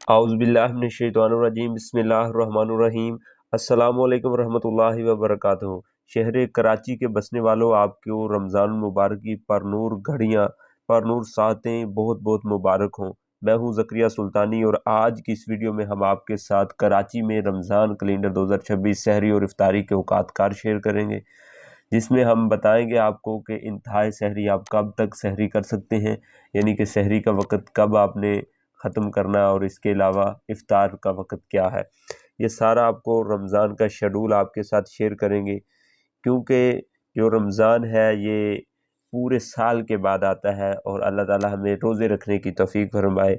اعوذ باللہ من الشیطان الرجیم، بسم اللہ الرحمن الرحیم۔ السلام علیکم ورحمۃ اللہ وبرکاتہ۔ شہر کراچی کے بسنے والوں، آپ کو رمضان المبارک کی پرنور گھڑیاں، پرنور ساعتیں بہت بہت مبارک ہوں۔ میں ہوں زکریا سلطانی، اور آج کی اس ویڈیو میں ہم آپ کے ساتھ کراچی میں رمضان کیلنڈر 2026 سحری اور افطاری کے اوقات کار شیئر کریں گے، جس میں ہم بتائیں گے آپ کو کہ انتہائی سحری آپ کب تک سحری کر سکتے ہیں، یعنی کہ سحری کا وقت کب آپ نے ختم کرنا، اور اس کے علاوہ افطار کا وقت کیا ہے۔ یہ سارا آپ کو رمضان کا شیڈول آپ کے ساتھ شیئر کریں گے، کیونکہ جو رمضان ہے یہ پورے سال کے بعد آتا ہے، اور اللہ تعالی ہمیں روزے رکھنے کی توفیق فرمائے۔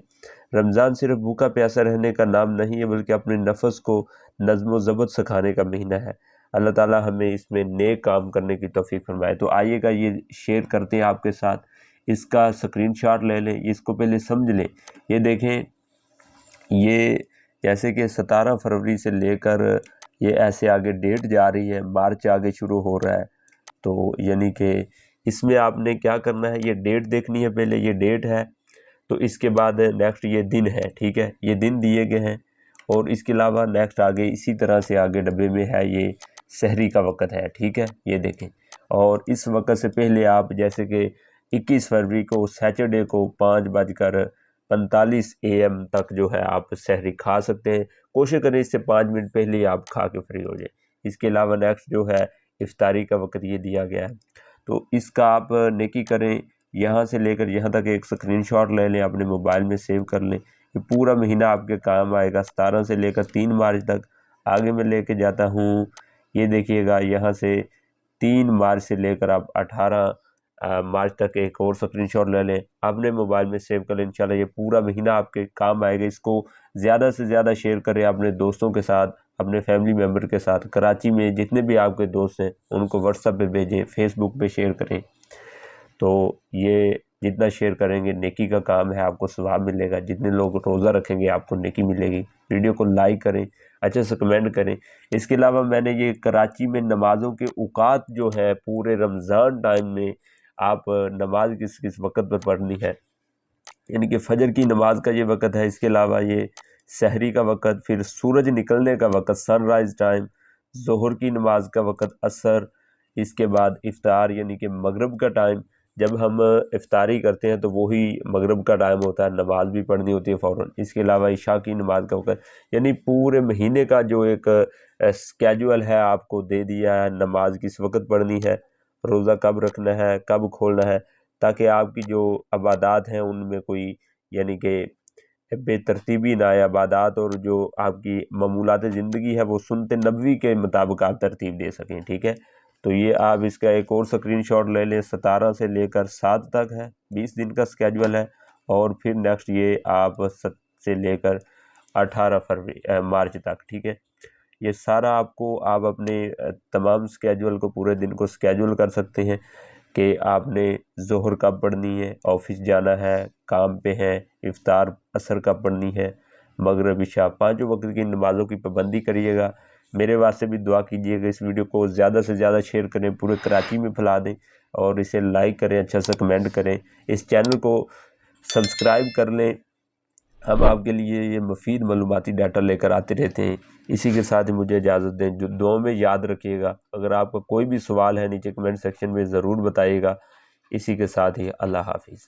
رمضان صرف بھوکا پیاسا رہنے کا نام نہیں ہے، بلکہ اپنے نفس کو نظم و ضبط سکھانے کا مہینہ ہے۔ اللہ تعالی ہمیں اس میں نیک کام کرنے کی توفیق فرمائے۔ تو آئیے گا یہ شیئر کرتے ہیں آپ کے ساتھ، اس کا اسکرین شاٹ لے لیں، اس کو پہلے سمجھ لیں۔ یہ دیکھیں، یہ جیسے کہ 17 فروری سے لے کر یہ ایسے آگے ڈیٹ جا رہی ہے، مارچ آگے شروع ہو رہا ہے، تو یعنی کہ اس میں آپ نے کیا کرنا ہے، یہ ڈیٹ دیکھنی ہے پہلے، یہ ڈیٹ ہے، تو اس کے بعد نیکسٹ یہ دن ہے، ٹھیک ہے، یہ دن دیے گئے ہیں، اور اس کے علاوہ نیکسٹ آگے اسی طرح سے آگے ڈبے میں ہے یہ سحری کا وقت ہے، ٹھیک ہے، یہ دیکھیں۔ اور اس وقت سے پہلے آپ جیسے کہ 21 فروری کو سیٹرڈے کو 5:45 AM تک جو ہے آپ سحری کھا سکتے ہیں۔ کوشش کریں اس سے 5 منٹ پہلے ہی آپ کھا کے فری ہو جائیں۔ اس کے علاوہ نیکسٹ جو ہے افطاری کا وقت یہ دیا گیا ہے، تو اس کا آپ نیکی کریں، یہاں سے لے کر یہاں تک ایک اسکرین شاٹ لے لیں، اپنے موبائل میں سیو کر لیں۔ یہ پورا مہینہ آپ کے کام آئے گا، 17 سے لے کر 3 مارچ تک۔ آگے میں لے کے جاتا ہوں، یہ دیکھیے گا، یہاں سے 3 مارچ سے لے کر آپ 18 مارچ تک ایک اور اسکرین شاٹ لے لیں، اپنے موبائل میں سیو کر لیں۔ انشاءاللہ یہ پورا مہینہ آپ کے کام آئے گا۔ اس کو زیادہ سے زیادہ شیئر کریں اپنے دوستوں کے ساتھ، اپنے فیملی ممبر کے ساتھ۔ کراچی میں جتنے بھی آپ کے دوست ہیں ان کو واٹس ایپ پہ بھیجیں، فیس بک پہ شیئر کریں۔ تو یہ جتنا شیئر کریں گے نیکی کا کام ہے، آپ کو ثواب ملے گا۔ جتنے لوگ روزہ رکھیں گے آپ کو نیکی ملے گی۔ ویڈیو کو لائک کریں، اچھے سے کمنٹ کریں۔ اس کے علاوہ میں نے یہ کراچی میں نمازوں کے اوقات جو ہے پورے رمضان ٹائم میں آپ نماز کس کس وقت پر پڑھنی ہے، یعنی کہ فجر کی نماز کا یہ وقت ہے، اس کے علاوہ یہ سحری کا وقت، پھر سورج نکلنے کا وقت سن رائز ٹائم، ظہر کی نماز کا وقت عصر، اس کے بعد افطار یعنی کہ مغرب کا ٹائم۔ جب ہم افطاری کرتے ہیں تو وہی مغرب کا ٹائم ہوتا ہے، نماز بھی پڑھنی ہوتی ہے فوراً۔ اس کے علاوہ عشاء کی نماز کا وقت، یعنی پورے مہینے کا جو ایک اسکیجول ہے آپ کو دے دیا ہے، نماز کس وقت پڑھنی ہے، روزہ کب رکھنا ہے، کب کھولنا ہے، تاکہ آپ کی جو عبادات ہیں ان میں کوئی یعنی کہ بے ترتیبی نہ آئے عبادات، اور جو آپ کی معمولات زندگی ہے وہ سنت نبوی کے مطابق آپ ترتیب دے سکیں، ٹھیک ہے۔ تو یہ آپ اس کا ایک اور اسکرین شاٹ لے لیں، 17 سے لے کر 7 تک ہے، 20 دن کا اسکیجول ہے، اور پھر نیکسٹ یہ آپ 7 سے لے کر 18 مارچ تک، ٹھیک ہے۔ یہ سارا آپ اپنے تمام اسکیجول کو، پورے دن کو اسکیجول کر سکتے ہیں کہ آپ نے ظہر کب پڑھنی ہے، آفس جانا ہے، کام پہ ہے، افطار عصر کب پڑھنی ہے، مغرب عشاء، 5 وقت کی نمازوں کی پابندی کریے گا۔ میرے واسطے بھی دعا کیجیے گا، اس ویڈیو کو زیادہ سے زیادہ شیئر کریں، پورے کراچی میں پھیلا دیں، اور اسے لائک کریں، اچھا سا کمنٹ کریں، اس چینل کو سبسکرائب کر لیں۔ ہم آپ کے لیے یہ مفید معلوماتی ڈیٹا لے کر آتے رہتے ہیں۔ اسی کے ساتھ ہی مجھے اجازت دیں، جو دعاؤں میں یاد رکھیے گا۔ اگر آپ کا کوئی بھی سوال ہے نیچے کمنٹ سیکشن میں ضرور بتائیے گا۔ اسی کے ساتھ ہی اللہ حافظ۔